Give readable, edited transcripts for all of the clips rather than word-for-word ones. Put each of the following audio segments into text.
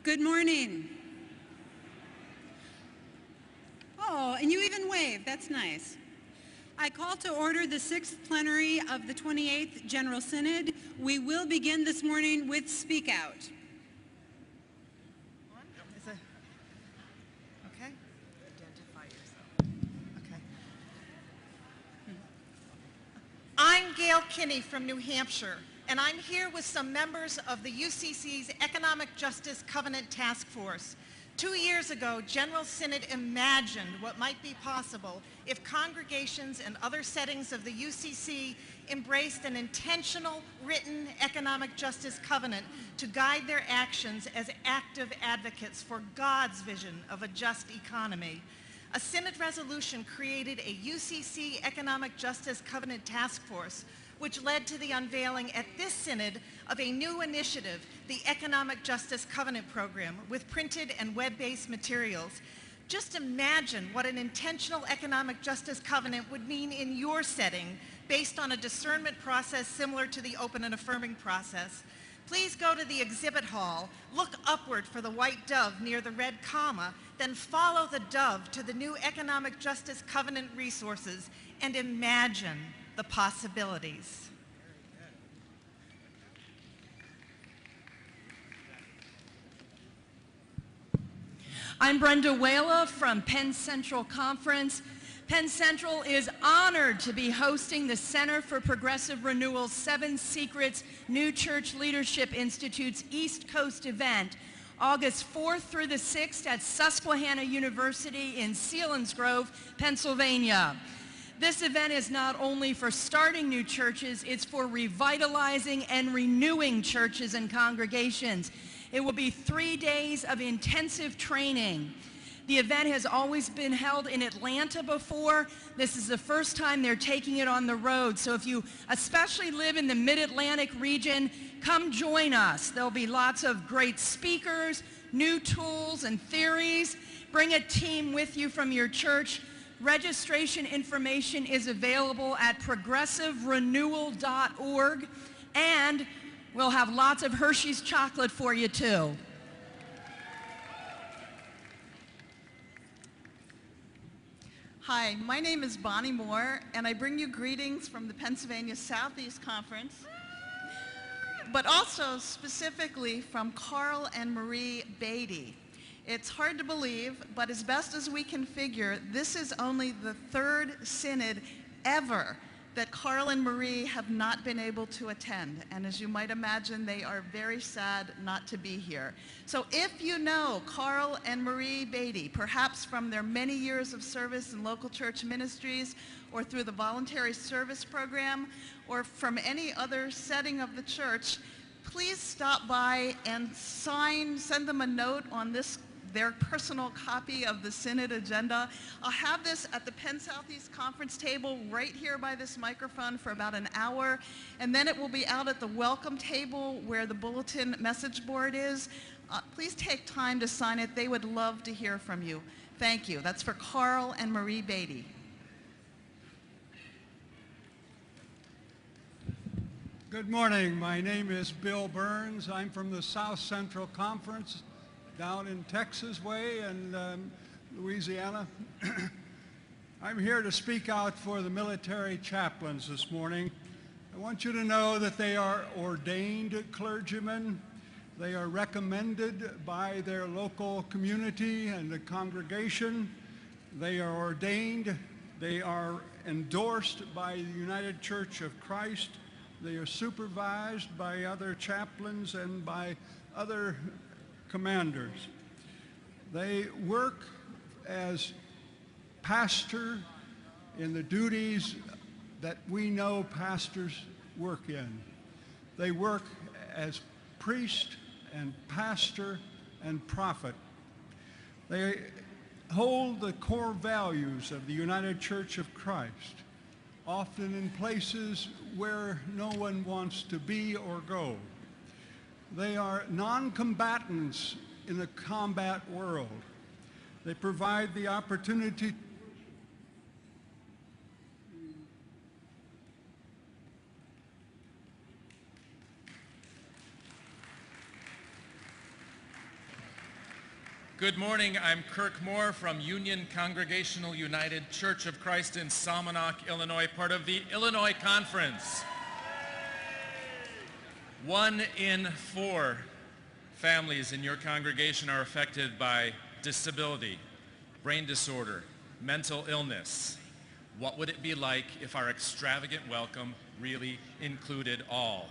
Good morning. Oh, and you even wave. That's nice. I call to order the 6th plenary of the 28th General Synod. We will begin this morning with Speak Out. Okay. Identify yourself. Okay. I'm Gail Kinney from New Hampshire, and I'm here with some members of the UCC's Economic Justice Covenant Task Force. 2 years ago, General Synod imagined what might be possible if congregations and other settings of the UCC embraced an intentional, written economic justice covenant to guide their actions as active advocates for God's vision of a just economy. A Synod resolution created a UCC Economic Justice Covenant Task Force, which led to the unveiling at this Synod of a new initiative, the Economic Justice Covenant Program, with printed and web-based materials. Just imagine what an intentional economic justice covenant would mean in your setting, based on a discernment process similar to the open and affirming process. Please go to the exhibit hall, look upward for the white dove near the red comma, then follow the dove to the new Economic Justice Covenant resources and imagine the possibilities. I'm Brenda Whala from Penn Central Conference. Penn Central is honored to be hosting the Center for Progressive Renewal's 7 Secrets New Church Leadership Institute's East Coast event, August 4th through the 6th at Susquehanna University in Selinsgrove, Pennsylvania. This event is not only for starting new churches, it's for revitalizing and renewing churches and congregations. It will be 3 days of intensive training. The event has always been held in Atlanta before. This is the first time they're taking it on the road. So if you especially live in the Mid-Atlantic region, come join us. There'll be lots of great speakers, new tools and theories. Bring a team with you from your church. Registration information is available at progressiverenewal.org, and we'll have lots of Hershey's chocolate for you too. Hi, my name is Bonnie Moore, and I bring you greetings from the Pennsylvania Southeast Conference, but also specifically from Carl and Marie Beatty. It's hard to believe, but as best as we can figure, this is only the 3rd Synod ever that Carl and Marie have not been able to attend. And as you might imagine, they are very sad not to be here. So if you know Carl and Marie Beatty, perhaps from their many years of service in local church ministries, or through the voluntary service program, or from any other setting of the church, please stop by and send them a note on their personal copy of the Synod agenda. I'll have this at the Penn Southeast Conference table right here by this microphone for about an hour, and then it will be out at the welcome table where the bulletin message board is. Please take time to sign it. They would love to hear from you. Thank you. That's for Carl and Marie Beatty. Good morning. My name is Bill Burns. I'm from the South Central Conference down in Texas way and Louisiana. I'm here to speak out for the military chaplains this morning. I want you to know that they are ordained clergymen. They are recommended by their local community and the congregation. They are ordained. They are endorsed by the United Church of Christ. They are supervised by other chaplains and by other commanders. They work as pastor in the duties that we know pastors work in. They work as priest and pastor and prophet. They hold the core values of the United Church of Christ, often in places where no one wants to be or go. They are non-combatants in the combat world. They provide the opportunity Good morning. I'm Kirk Moore from Union Congregational United Church of Christ in Salmonauke, Illinois, part of the Illinois Conference. 1 in 4 families in your congregation are affected by disability, brain disorder, mental illness. What would it be like if our extravagant welcome really included all?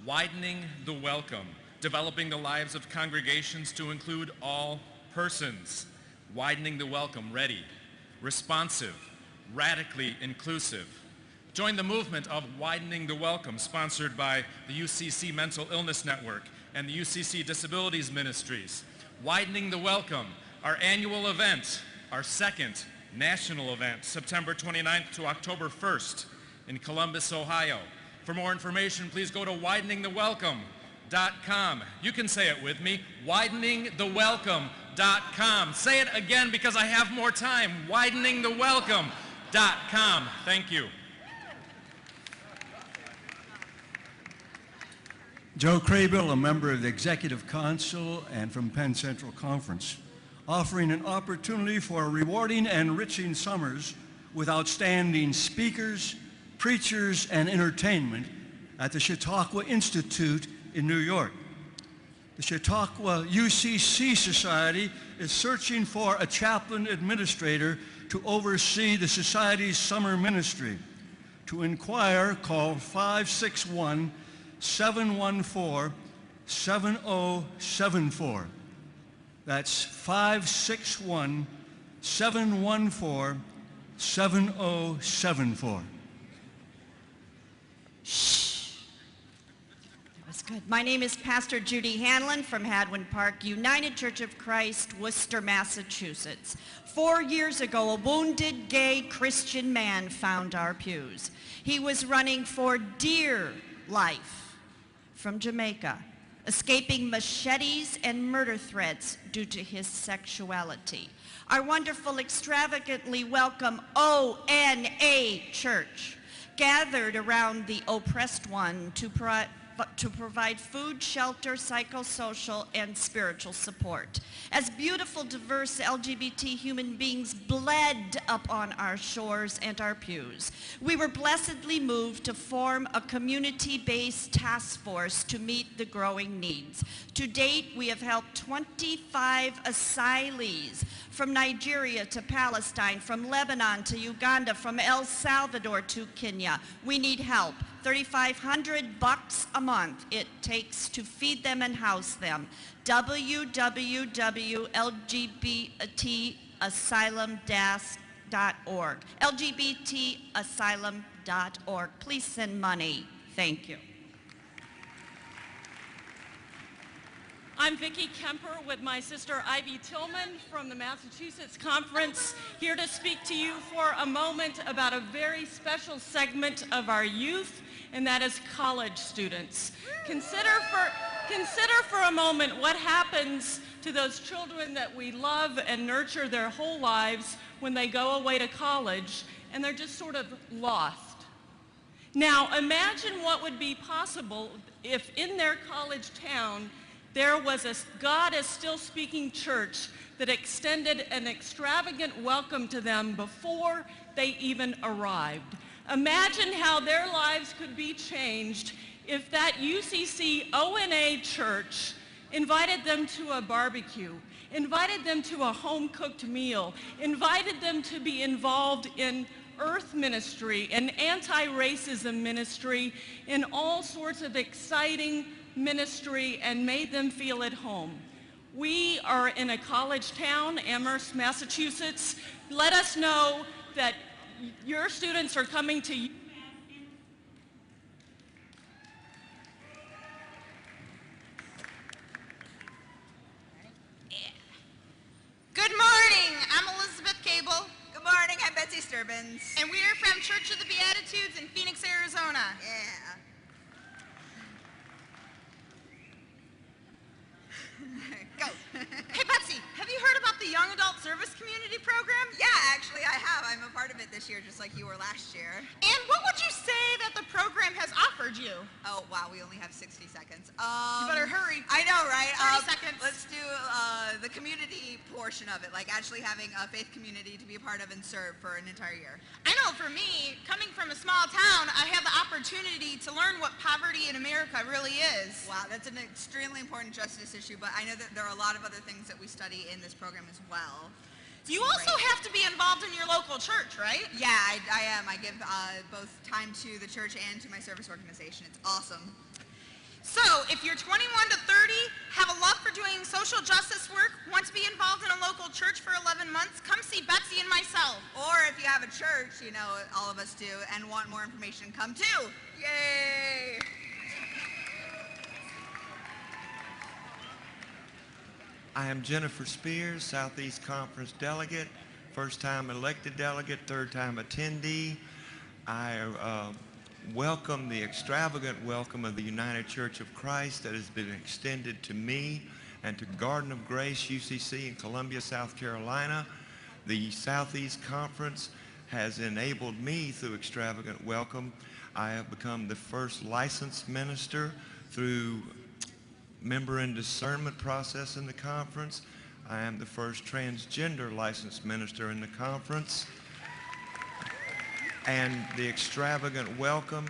Widening the welcome, developing the lives of congregations to include all persons. Widening the welcome, ready, responsive, radically inclusive. Join the movement of Widening the Welcome, sponsored by the UCC Mental Illness Network and the UCC Disabilities Ministries. Widening the Welcome, our annual event, our second national event, September 29th to October 1st in Columbus, Ohio. For more information, please go to wideningthewelcome.com. You can say it with me, wideningthewelcome.com. Say it again because I have more time, wideningthewelcome.com. Thank you. Joe Craybill, a member of the Executive Council and from Penn Central Conference, offering an opportunity for rewarding and enriching summers with outstanding speakers, preachers, and entertainment at the Chautauqua Institute in New York. The Chautauqua UCC Society is searching for a chaplain administrator to oversee the Society's summer ministry. To inquire, call 561-714-7074. That's 561-714-7074. Good. My name is Pastor Judy Hanlon from Hadwin Park, United Church of Christ, Worcester, Massachusetts. 4 years ago, a wounded gay Christian man found our pews. He was running for dear life from Jamaica, escaping machetes and murder threats due to his sexuality. Our wonderful, extravagantly welcome ONA Church gathered around the oppressed one to provide food, shelter, psychosocial, and spiritual support. As beautiful, diverse LGBT human beings bled upon our shores and our pews, we were blessedly moved to form a community-based task force to meet the growing needs. To date, we have helped 25 asylees from Nigeria to Palestine, from Lebanon to Uganda, from El Salvador to Kenya. We need help. $3,500 a month it takes to feed them and house them. www.lgbtasylum.org. lgbtasylum.org. Please send money. Thank you. I'm Vicki Kemper with my sister Ivy Tillman from the Massachusetts Conference, here to speak to you for a moment about a very special segment of our youth, and that is college students. Consider for a moment what happens to those children that we love and nurture their whole lives when they go away to college and they're just sort of lost. Now imagine what would be possible if in their college town there was a God is Still Speaking church that extended an extravagant welcome to them before they even arrived. Imagine how their lives could be changed if that UCC ONA church invited them to a barbecue, invited them to a home-cooked meal, invited them to be involved in Earth ministry and anti-racism ministry, in all sorts of exciting ministry, and made them feel at home. We are in a college town, Amherst, Massachusetts. Let us know that your students are coming to you. Good morning, I'm Elizabeth Cable. Good morning, I'm Betsy Sturbins. And we are from Church of the Beatitudes in Phoenix, Arizona. Yeah. Go. Hey Betsy, have you heard about the Young Adult Service Community Program? Yeah, actually I have. I'm a part of it this year, just like you were last year. And what would you say that the program has offered you? Oh, wow, we only have 60 seconds. You better hurry. I know, right? 30 seconds. Let's do the community portion of it, like actually having a faith community to be a part of and serve for an entire year? I know for me, coming from a small town, I had the opportunity to learn what poverty in America really is. Wow, that's an extremely important justice issue, but I know that there are a lot of other things that we study in this program as well. You also have to be involved in your local church, right? Yeah, I am. I give both time to the church and to my service organization. It's awesome. So, if you're 21 to 30, have a love for doing social justice work, want to be involved in a local church for 11 months, come see Betsy and myself. Or if you have a church, you know, all of us do, and want more information, come too. Yay! I am Jennifer Spears, Southeast Conference delegate, first time elected delegate, third time attendee. I welcome the extravagant welcome of the United Church of Christ that has been extended to me and to Garden of Grace UCC in Columbia, South Carolina. The Southeast Conference has enabled me through extravagant welcome. I have become the first licensed minister through member and discernment process in the conference. I am the first transgender licensed minister in the conference. And the extravagant welcome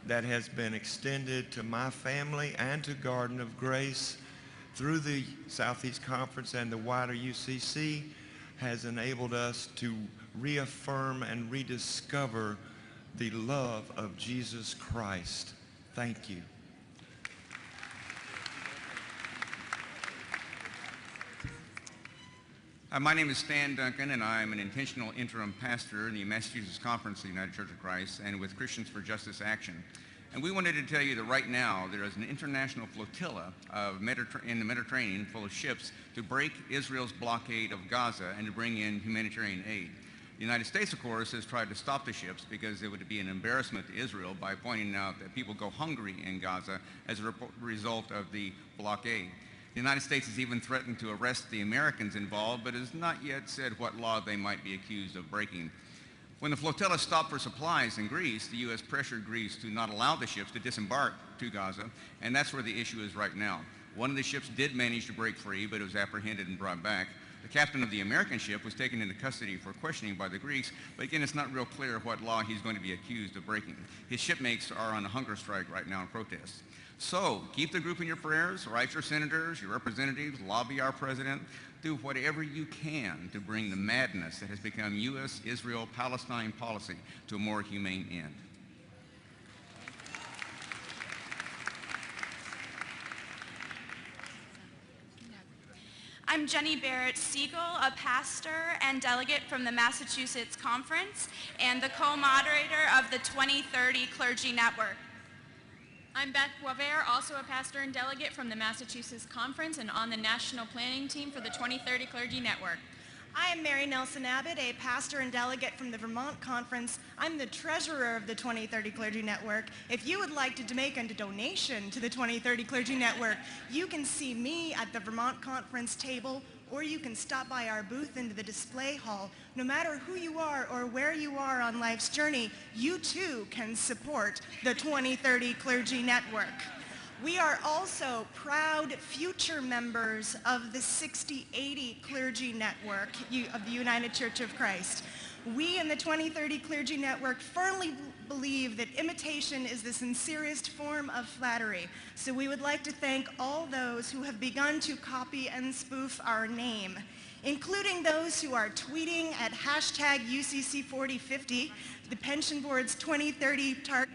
that has been extended to my family and to Garden of Grace through the Southeast Conference and the wider UCC has enabled us to reaffirm and rediscover the love of Jesus Christ. Thank you. My name is Stan Duncan, and I'm an intentional interim pastor in the Massachusetts Conference of the United Church of Christ and with Christians for Justice Action. And we wanted to tell you that right now there is an international flotilla in the Mediterranean full of ships to break Israel's blockade of Gaza and to bring in humanitarian aid. The United States, of course, has tried to stop the ships because it would be an embarrassment to Israel by pointing out that people go hungry in Gaza as a result of the blockade. The United States has even threatened to arrest the Americans involved, but has not yet said what law they might be accused of breaking. When the flotilla stopped for supplies in Greece, the U.S. pressured Greece to not allow the ships to disembark to Gaza, and that's where the issue is right now. One of the ships did manage to break free, but it was apprehended and brought back. The captain of the American ship was taken into custody for questioning by the Greeks, but again, it's not real clear what law he's going to be accused of breaking. His shipmates are on a hunger strike right now in protest. So keep the group in your prayers, write your senators, your representatives, lobby our president, do whatever you can to bring the madness that has become U.S., Israel, Palestine policy to a more humane end. I'm Jenny Barrett Siegel, a pastor and delegate from the Massachusetts Conference and the co-moderator of the 2030 Clergy Network. I'm Beth Boisvert, also a pastor and delegate from the Massachusetts Conference and on the national planning team for the 2030 Clergy Network. I am Mary Nelson Abbott, a pastor and delegate from the Vermont Conference. I'm the treasurer of the 2030 Clergy Network. If you would like to make a donation to the 2030 Clergy Network, you can see me at the Vermont Conference table, or you can stop by our booth into the display hall. No matter who you are or where you are on life's journey, you too can support the 2030 Clergy Network. We are also proud future members of the 6080 Clergy Network of the United Church of Christ. We in the 2030 Clergy Network firmly believe that imitation is the sincerest form of flattery. So we would like to thank all those who have begun to copy and spoof our name, including those who are tweeting at hashtag UCC4050, the Pension Board's 2030 target.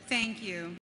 Thank you.